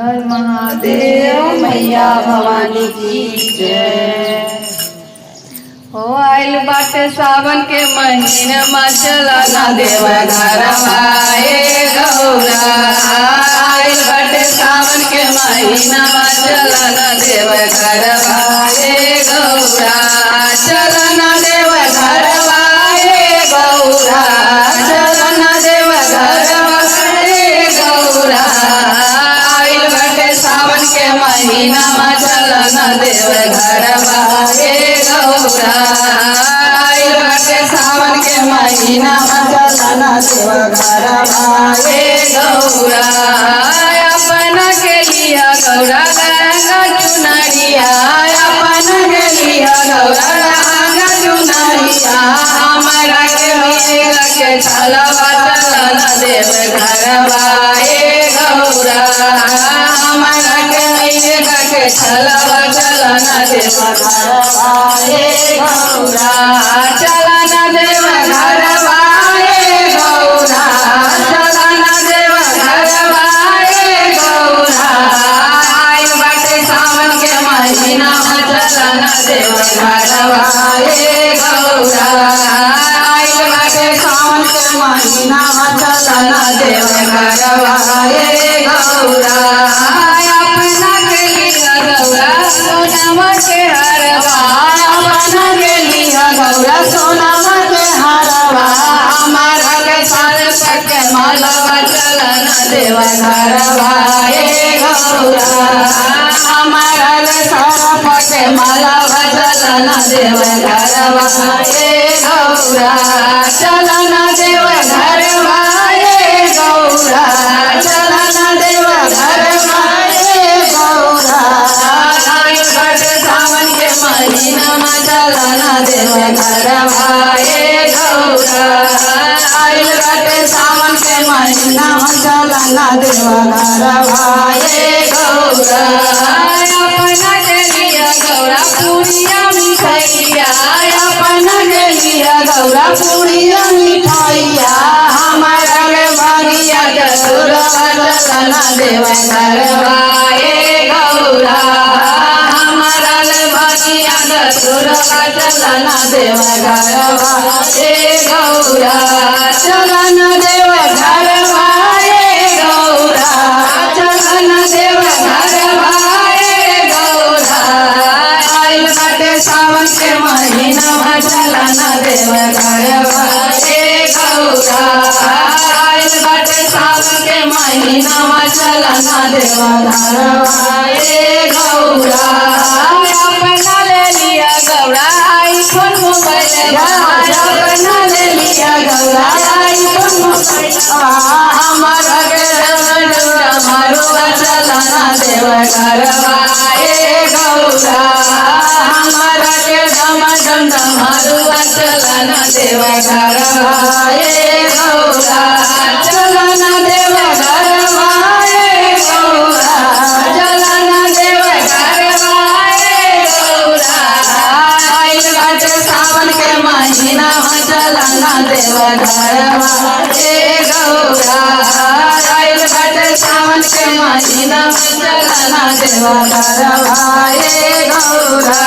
हर महादेव मैया भवानी की जय। हो आइल बाटे सावन के महीने में चला ना देव घरवा ए गौरा। आइल बाटे सावन के महीना में चला ना देव घरवा ए गौरा। चला ना देव घरवा ए गौरा। चला ना देव घरवा ए गौरा। आइल बाटे सावन के महीना में चला ना देव घरवा ए गौरा। आइल बाटे सावन के महीना में चला ना देव घरवा ए गौरा। अपना के लिया गौरा गंगा चुनरिया। अपना के लिया गौरा गंगा चुनरिया। हमारा के मिलेगा के चलवा चला ना देव घरवा ए गौरा। हमारा के मिलेगा के चलवा चला ना देव घरवा ए गौरा। चला ना देव घरवा ए गौरा। चला ना देव घरवा ए गौरा। आइल बाटे सावन के महीना में चला ना देव घरवा ए गौरा। आइल बाटे सावन के महीना में चला ना देव घरवा ए गौरा। अपना के लिया गौरा सोनामा के हरवा। अपना के लिया गौरा सोनामा के हरवा। हमारा के साल के मालवा चला ना देव घरवा ए गौरा। हमारा के साल के मालवा चला ना देव घरवा ए गौरा। चला ना देव घरवा ए गौरा। चला ना देव घरवा ए गौरा। आइल बाटे सावन के महीना में चला ना देव घरवा ए गौरा। आइल बाटे सावन के महीना में चला ना देव घरवा ए गौरा। अपना के लिया गौरा पूरिया मिठाइया। अपना के लिया गौरा पूरिया मिठाइया। हमारा के भागिया जरूरवा चला ना देव घरवा ए गौरा। हमारा के भागिया जरूरवा चला ना देव घरवा ए गौरा। चला ना देव घरवा ए गौरा। चला ना देव घरवा ए गौरा। आइल बाटे सावन के महीना में चला ना देव घरवा ए गौरा। आइल बाटे सावन के महीना में चला ना देव घरवा ए गौरा। अपना ले लिया गौरा आईफोन मोबाइल। अपना ले लिया गौरा आईफोन मोबाइल। हमारा के डमडम मारुआ चला ना देव घरवा ए गौरा। हमारा के डमडम मारुआ चला ना देव घरवा ए गौरा। चला ना देव घरवा ए गौरा। चला ना देव घरवा ए गौरा। आइल बाटे सावन के महीना में चला ना देव घरवा ए गौरा। आइल बाटे सावन के महीना में चला ना देव घरवा ए गौरा।